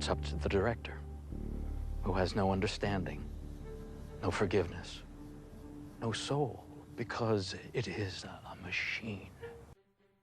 It's up to the director, who has no understanding, no forgiveness, no soul, because it is a machine.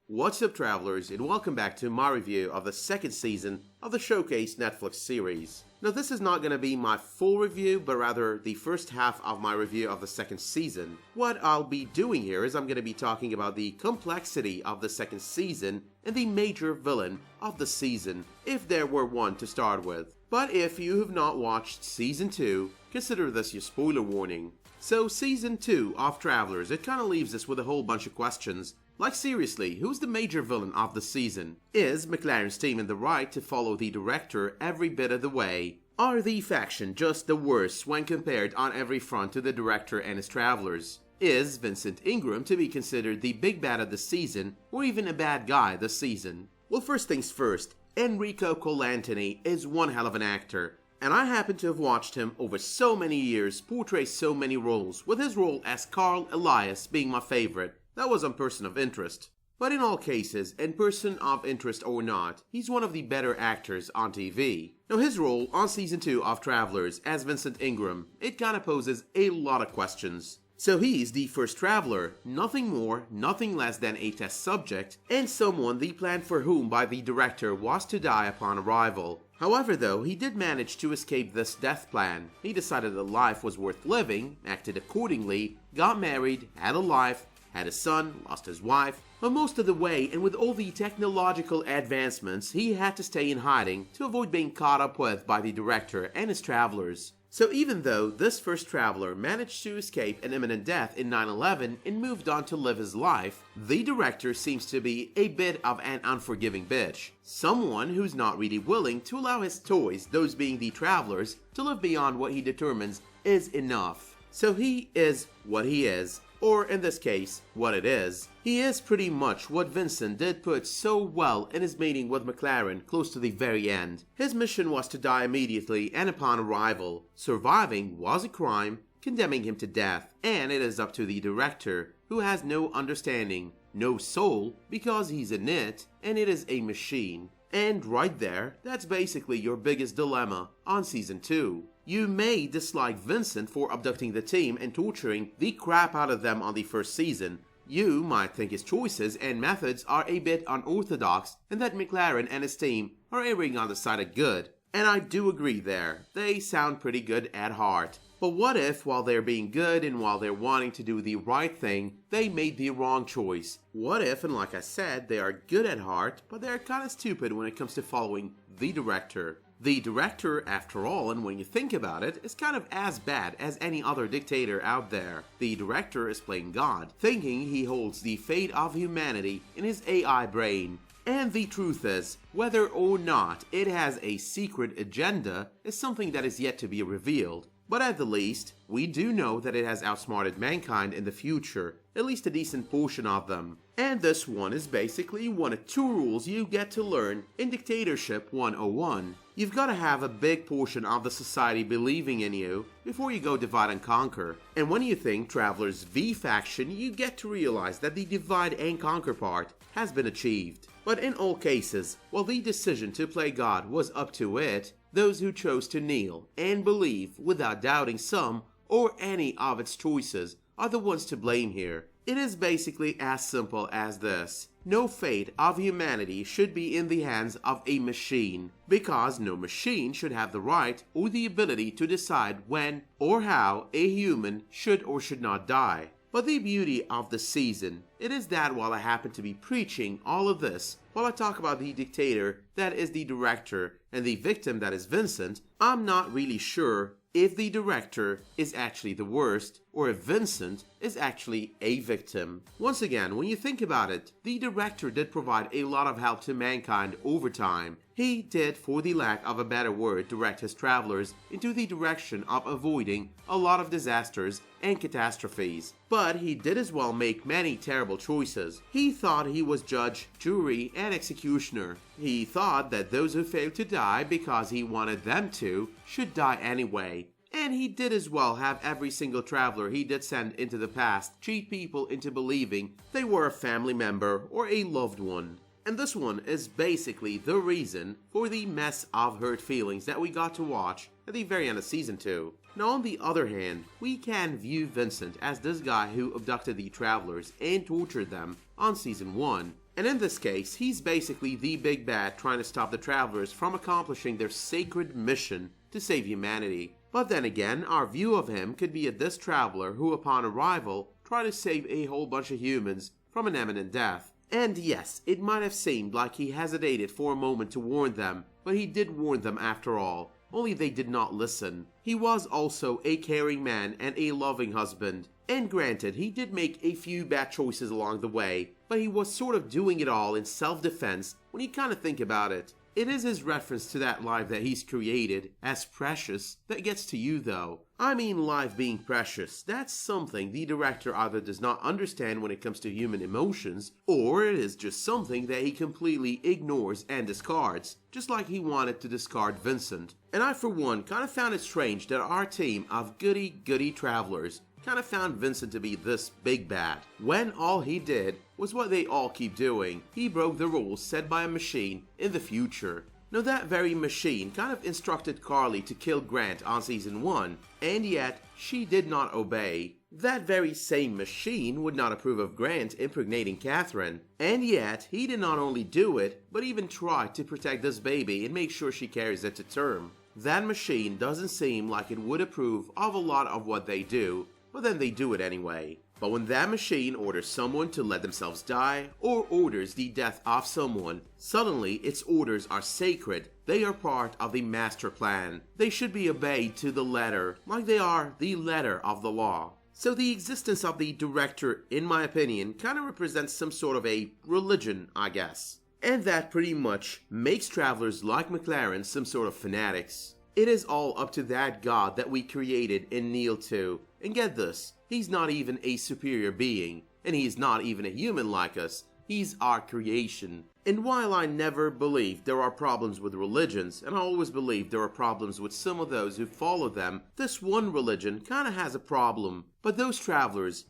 What's up, travelers, and welcome back to my review of the second season of the Showcase Netflix series. Now, this is not going to be my full review, but rather the first half of my review of the second season. What I'll be doing here is I'm going to be talking about the complexity of the second season and the major villain of the season, if there were one to start with. But if you have not watched Season 2, consider this your spoiler warning. So Season 2 of Travelers, it kind of leaves us with a whole bunch of questions. Like, seriously, who's the major villain of the season? Is MacLaren's team in the right to follow the director every bit of the way? Are the faction just the worst when compared on every front to the director and his travelers? Is Vincent Ingram to be considered the big bad of the season, or even a bad guy this season? Well, first things first, Enrico Colantoni is one hell of an actor. And I happen to have watched him over so many years portray so many roles, with his role as Carl Elias being my favorite. That was on Person of Interest. But in all cases, and Person of Interest or not, he's one of the better actors on TV. Now, his role on Season 2 of Travelers as Vincent Ingram, it kinda poses a lot of questions. So he's the first traveler, nothing more, nothing less than a test subject, and someone the plan for whom by the director was to die upon arrival. However though, he did manage to escape this death plan. He decided that life was worth living, acted accordingly, got married, had a life, had a son, lost his wife, but most of the way, and with all the technological advancements, he had to stay in hiding to avoid being caught up with by the director and his travelers. So even though this first traveler managed to escape an imminent death in 9/11 and moved on to live his life, the director seems to be a bit of an unforgiving bitch. Someone who's not really willing to allow his toys, those being the travelers, to live beyond what he determines is enough. So he is what he is. Or in this case, what it is. He is pretty much what Vincent did put so well in his meeting with MacLaren close to the very end. His mission was to die immediately and upon arrival. Surviving was a crime, condemning him to death, and it is up to the director, who has no understanding, no soul, because he's in it, and it is a machine. And right there, that's basically your biggest dilemma on Season 2. You may dislike Vincent for abducting the team and torturing the crap out of them on the first season. You might think his choices and methods are a bit unorthodox and that MacLaren and his team are erring on the side of good. And I do agree there. They sound pretty good at heart. But what if, while they're being good and while they're wanting to do the right thing, they made the wrong choice? What if, and like I said, they are good at heart, but they're kinda stupid when it comes to following the director? The director, after all, and when you think about it, is kind of as bad as any other dictator out there. The director is playing God, thinking he holds the fate of humanity in his AI brain. And the truth is, whether or not it has a secret agenda is something that is yet to be revealed. But at the least, we do know that it has outsmarted mankind in the future, at least a decent portion of them. And this one is basically one of two rules you get to learn in Dictatorship 101. You've got to have a big portion of the society believing in you before you go divide and conquer. And when you think Travelers V faction, you get to realize that the divide and conquer part has been achieved. But in all cases, while the decision to play God was up to it, those who chose to kneel and believe without doubting some or any of its choices are the ones to blame here. It is basically as simple as this. No fate of humanity should be in the hands of a machine, because no machine should have the right or the ability to decide when or how a human should or should not die. But the beauty of the season, it is that while I happen to be preaching all of this, while I talk about the dictator that is the director and the victim that is Vincent, I'm not really sure if the director is actually the worst or if Vincent is actually a victim. Once again, when you think about it, the director did provide a lot of help to mankind over time. He did, for the lack of a better word, direct his travelers into the direction of avoiding a lot of disasters and catastrophes. But he did as well make many terrible choices. He thought he was judge, jury, and executioner. He thought that those who failed to die because he wanted them to should die anyway. And he did as well have every single traveler he did send into the past cheat people into believing they were a family member or a loved one. And this one is basically the reason for the mess of hurt feelings that we got to watch at the very end of Season 2. Now on the other hand, we can view Vincent as this guy who abducted the travelers and tortured them on Season 1. And in this case, he's basically the big bad trying to stop the travelers from accomplishing their sacred mission to save humanity. But then again, our view of him could be this traveler who upon arrival tried to save a whole bunch of humans from an imminent death. And yes, it might have seemed like he hesitated for a moment to warn them, but he did warn them after all, only they did not listen. He was also a caring man and a loving husband. And granted, he did make a few bad choices along the way, but he was sort of doing it all in self-defense when you kind of think about it. It is his reference to that life that he's created as precious that gets to you though. I mean, life being precious, that's something the director either does not understand when it comes to human emotions, or it is just something that he completely ignores and discards, just like he wanted to discard Vincent. And I for one kind of found it strange that our team of goody travelers kind of found Vincent to be this big bad, when all he did was what they all keep doing. He broke the rules set by a machine in the future. Now that very machine kind of instructed Carly to kill Grant on Season 1, and yet she did not obey. That very same machine would not approve of Grant impregnating Catherine, and yet he did not only do it, but even try to protect this baby and make sure she carries it to term. That machine doesn't seem like it would approve of a lot of what they do, but then they do it anyway. But when that machine orders someone to let themselves die, or orders the death of someone, suddenly its orders are sacred. They are part of the master plan. They should be obeyed to the letter, like they are the letter of the law. So the existence of the director, in my opinion, kind of represents some sort of a religion, I guess. And that pretty much makes travelers like McLaren some sort of fanatics. It is all up to that God that we created in Neil 2. And get this, he's not even a superior being, and he's not even a human like us. He's our creation. And while I never believed there are problems with religions, and I always believed there are problems with some of those who follow them, this one religion kinda has a problem. But those travelers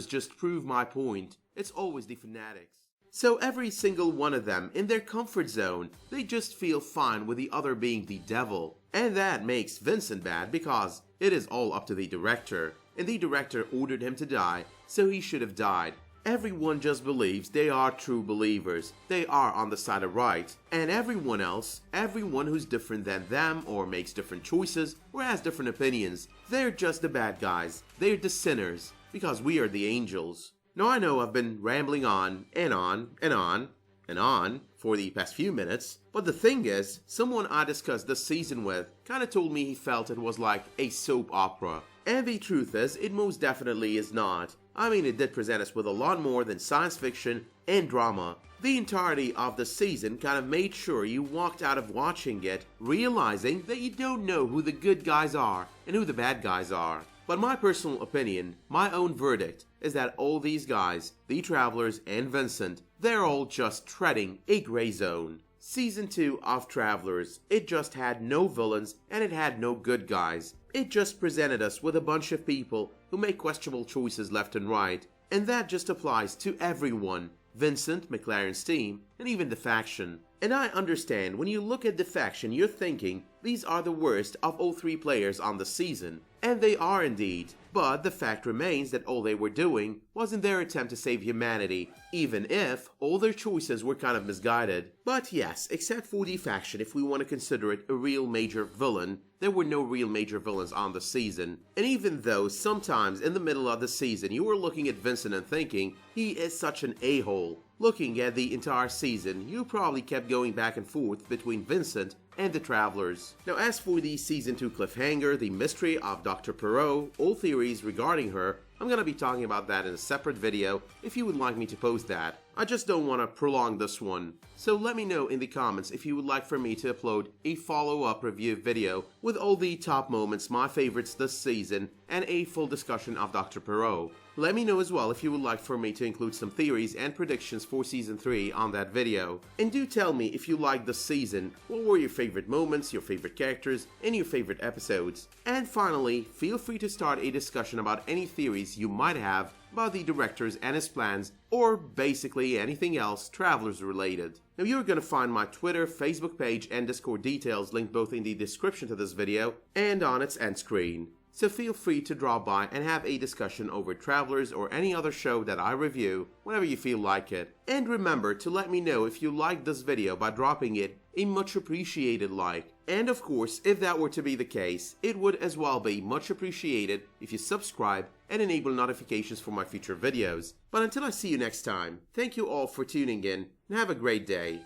just prove my point. It's always the fanatics. So every single one of them, in their comfort zone, they just feel fine with the other being the devil. And that makes Vincent bad because it is all up to the director. And the director ordered him to die, so he should have died. Everyone just believes they are true believers. They are on the side of right. And everyone else, everyone who's different than them or makes different choices or has different opinions, they're just the bad guys. They're the sinners because we are the angels. Now I know I've been rambling on and on and on and on for the past few minutes, but the thing is, someone I discussed this season with kinda told me he felt it was like a soap opera. And the truth is, it most definitely is not. I mean, it did present us with a lot more than science fiction and drama. The entirety of the season kind of made sure you walked out of watching it realizing that you don't know who the good guys are and who the bad guys are. But my personal opinion, my own verdict, is that all these guys, the Travelers and Vincent, they're all just treading a gray zone. Season 2 of Travelers, it just had no villains and it had no good guys. It just presented us with a bunch of people who make questionable choices left and right, and that just applies to everyone. Vincent, McLaren's team, and even the faction. And I understand when you look at the faction you're thinking these are the worst of all three players on the season. And they are indeed, but the fact remains that all they were doing was in their attempt to save humanity, even if all their choices were kind of misguided. But yes, except for the faction, if we want to consider it a real major villain, there were no real major villains on the season. And even though sometimes in the middle of the season you were looking at Vincent and thinking, he is such an a-hole, looking at the entire season, you probably kept going back and forth between Vincent and the Travelers. Now as for the Season 2 cliffhanger, the mystery of Dr. Poirot, all theories regarding her, I'm gonna be talking about that in a separate video if you would like me to post that. I just don't want to prolong this one. So let me know in the comments if you would like for me to upload a follow-up review video with all the top moments, my favorites this season, and a full discussion of Dr. Poirot. Let me know as well if you would like for me to include some theories and predictions for Season 3 on that video. And do tell me if you liked this season, what were your favorite moments, your favorite characters, and your favorite episodes. And finally, feel free to start a discussion about any theories you might have about the directors and his plans, or basically anything else Travelers related. Now you're going to find my Twitter, Facebook page, and Discord details linked both in the description to this video and on its end screen. So feel free to drop by and have a discussion over Travelers or any other show that I review whenever you feel like it. And remember to let me know if you liked this video by dropping it a much appreciated like. And of course, if that were to be the case, it would as well be much appreciated if you subscribe and enable notifications for my future videos. But until I see you next time, thank you all for tuning in and have a great day.